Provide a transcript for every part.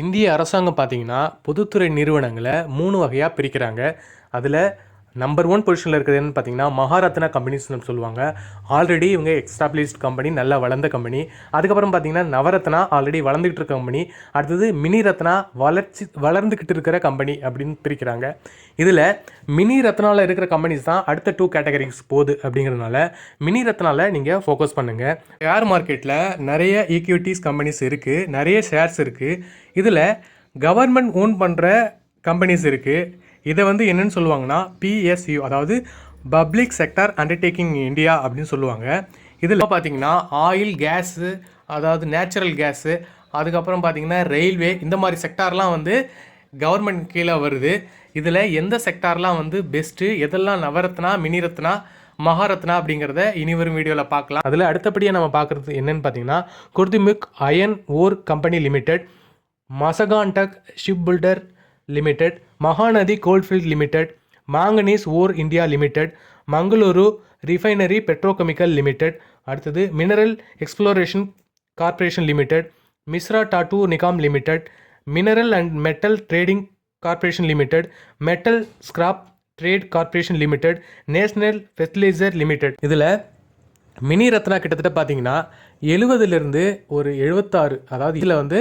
இந்திய அரசாங்கம் பார்த்தீங்கன்னா, பொதுத்துறை நிறுவனங்கள 3 வகையா பிரிக்கிறாங்க. அதில நம்பர் 1 பொசிஷன்ல இருக்கிறது என்னன்னு பார்த்தீங்கன்னா, மகாரத்னா கம்பெனிஸ்ன்னு சொல்லுவாங்க. ஆல்ரெடி இவங்க எஸ்டாப்ளிஷ்ட் கம்பெனி, நல்லா வளர்ந்த கம்பெனி. அதுக்கப்புறம் பார்த்தீங்கன்னா, நவரத்னா ஆல்ரெடி வளர்ந்துகிட்டு இருக்க கம்பெனி. அடுத்தது மினி ரத்னா வளர்ந்துகிட்டு இருக்கிற கம்பெனி அப்படின்னு பிரிக்கிறாங்க. இதில மினி ரத்னால இருக்கிற கம்பெனிஸ் தான் அடுத்த 2 கேட்டகரிஸ் போகுது அப்படிங்கிறதுனால, மினி ரத்னால நீங்க ஃபோக்கஸ் பண்ணுங்க. ஷேர் மார்க்கெட்ல நிறைய ஈக்விட்டிஸ் கம்பெனிஸ் இருக்கு. நிறைய ஷேர்ஸ் இருக்கு. இதில கவர்மெண்ட் ஓன் பண்ற கம்பெனிஸ் இருக்கு. இதை வந்து என்னன்னு சொல்லுவாங்கன்னா PSU, அதாவது பப்ளிக் செக்டர் அண்டர்டேக்கிங் இந்தியா அப்படின்னு சொல்லுவாங்க. இதில் பார்த்தீங்கன்னா ஆயில், கேஸு, அதாவது நேச்சுரல் கேஸு, அதுக்கப்புறம் பார்த்தீங்கன்னா ரயில்வே, இந்த மாதிரி செக்டார்லாம் வந்து கவர்மெண்ட் கீழே வருது. இதில் எந்த செக்டார்லாம் வந்து பெஸ்ட்டு, எதெல்லாம் நவரத்னா, மினி ரத்னா, மகாரத்னா அப்படிங்கிறத இனி வரும் வீடியோவில் பார்க்கலாம். அதில் அடுத்தபடியாக நம்ம பார்க்குறது என்னென்னு பார்த்தீங்கன்னா, Kudremukh iron ore company limited, Mazagon dock ship builder limited, Mahanadi coalfield limited, manganese ore India limited, Mangaluru refinery petrochemical limited, அடுத்தது mineral exploration corporation limited, Mishra Dhatu Nigam limited, mineral and metal trading corporation limited, metal scrap trade corporation limited, national fertilizer limited. இதில் mini Ratna கிட்டத்தட்ட பார்த்தீங்கன்னா 70லிருந்து ஒரு 76, அதாவது இதில் வந்து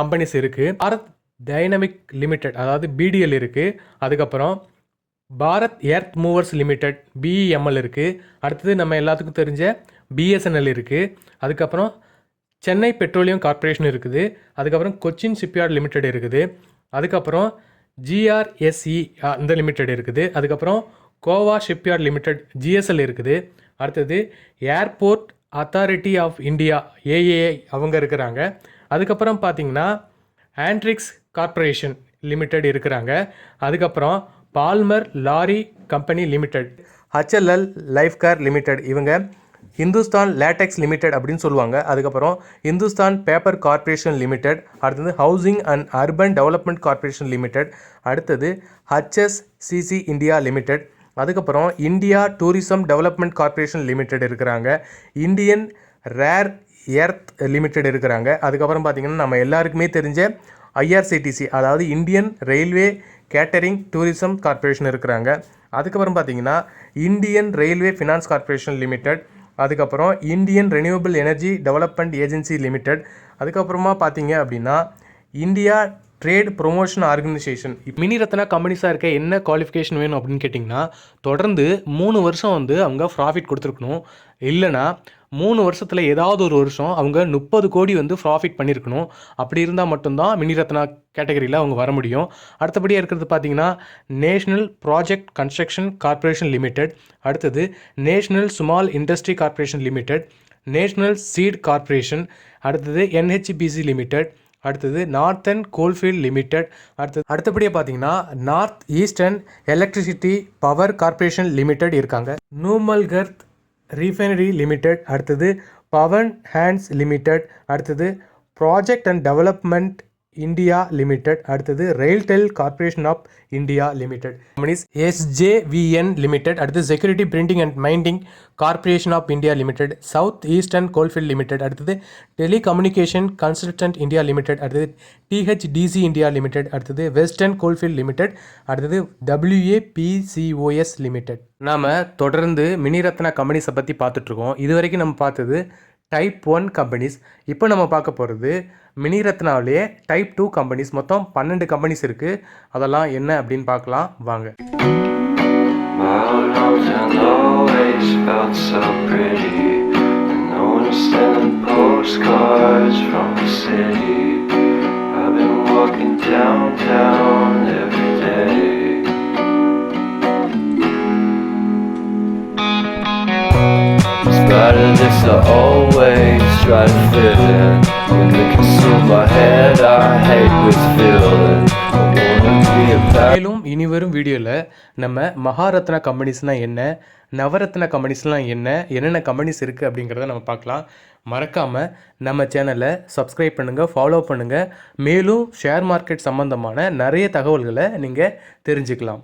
companies இருக்குது. Bharat dynamic limited, அதாவது BDL இருக்குது. அதுக்கப்புறம் Bharat earth movers limited BEML இருக்குது. அடுத்தது நம்ம எல்லாத்துக்கும் தெரிஞ்ச BSNL இருக்குது. அதுக்கப்புறம் சென்னை பெட்ரோலியம் கார்ப்பரேஷன் இருக்குது. அதுக்கப்புறம் கொச்சின் ஷிப்யார்ட் லிமிடெட் இருக்குது. அதுக்கப்புறம் GRSE இந்த லிமிடெட் இருக்குது. அதுக்கப்புறம் கோவா ஷிப்யார்ட் லிமிடெட் GSL இருக்குது. அடுத்தது airport authority of India AAI அவங்க இருக்கிறாங்க. அதுக்கப்புறம் பார்த்தீங்கன்னா ஆண்ட்ரிக்ஸ் கார்ப்பரேஷன் லிமிடெட் இருக்கிறாங்க. அதுக்கப்புறம் Balmer Lawrie company limited, HLL life care limited, இவங்க இந்துஸ்தான் லேட்டெக்ஸ் லிமிடெட் அப்படின்னு சொல்லுவாங்க. அதுக்கப்புறம் இந்துஸ்தான் பேப்பர் கார்ப்பரேஷன் லிமிடெட், அடுத்தது housing and urban development corporation limited, அடுத்தது HSCC இந்தியா லிமிடெட், அதுக்கப்புறம் India tourism development corporation limited இருக்கிறாங்க. இந்தியன் ரேர் எர்த் லிமிடெட் இருக்கிறாங்க. அதுக்கப்புறம் பார்த்திங்கன்னா நம்ம எல்லாருக்குமே தெரிஞ்ச IRCTC, அதாவது Indian railway catering tourism corporation இருக்கிறாங்க. அதுக்கப்புறம் பார்த்திங்கன்னா Indian railway finance corporation limited, அதுக்கப்புறம் Indian renewable energy development agency limited, அதுக்கப்புறமா பார்த்தீங்க அப்படின்னா India trade promotion organisation. Mini Ratna கம்பெனிஸாக இருக்க என்ன குவாலிஃபிகேஷன் வேணும் அப்படின்னு கேட்டிங்கன்னா, தொடர்ந்து 3 வருஷம் வந்து அவங்க ப்ராஃபிட் கொடுத்துருக்கணும். இல்லைனா 3 வருஷத்தில் ஏதாவது ஒரு வருஷம் அவங்க 30 கோடி வந்து ப்ராஃபிட் பண்ணியிருக்கணும். அப்படி இருந்தால் மட்டும்தான் மினி ரத்னா கேட்டகரியில் அவங்க வர முடியும். அடுத்தபடியாக இருக்கிறது பார்த்தீங்கன்னா national project construction corporation limited, அடுத்தது national small industry corporation limited, national seed corporation, அடுத்தது NHPC லிமிடெட், அடுத்தது நார்த்தன் கோல்ஃபீல்ட் லிமிடெட், அடுத்தபடியாக பார்த்தீங்கன்னா north eastern electricity power corporation limited இருக்காங்க. நூமல்கர்த் ரிஃபைனரி லிமிடெட், அடுத்தது பவன் ஹேண்ட்ஸ் லிமிடெட், அடுத்தது project and development India limited, அடுத்தது RailTel corporation of India limited, companies SJVN limited, அடுத்தது security printing and minting corporation of India limited, south eastern coalfield limited, அடுத்தது telecommunication consultant India limited, அடுத்தது THDC India limited, அடுத்தது western coalfield limited, அடுத்தது WAPCOS limited. நாம் தொடர்ந்து mini Ratna கம்பெனிஸை பற்றி பார்த்துட்ருக்கோம். இது வரைக்கும் நம்ம பார்த்தது டைப் 1 கம்பெனிஸ். இப்போ நம்ம பார்க்க போகிறது மினி ரத்னாவிலே டைப் 2 கம்பெனிஸ். மொத்தம் 12 கம்பெனிஸ் இருக்குது. அதெல்லாம் என்ன அப்படின்னு பார்க்கலாம் வாங்க. Just to always try to fit in. When they consume my head, I hate this feeling. I wanna be a மேலும் இனி வரும் வீடியோவில் நம்ம மகாரத்னா கம்பெனிஸ்னால் என்ன, நவரத்னா கம்பெனிஸ்லாம் என்னென்ன கம்பெனிஸ் இருக்குது அப்படிங்கிறத நம்ம பார்க்கலாம். மறக்காமல் நம்ம சேனலை சப்ஸ்கிரைப் பண்ணுங்கள், ஃபாலோ பண்ணுங்கள். மேலும் ஷேர் மார்க்கெட் சம்மந்தமான நிறைய தகவல்களை நீங்கள் தெரிஞ்சுக்கலாம்.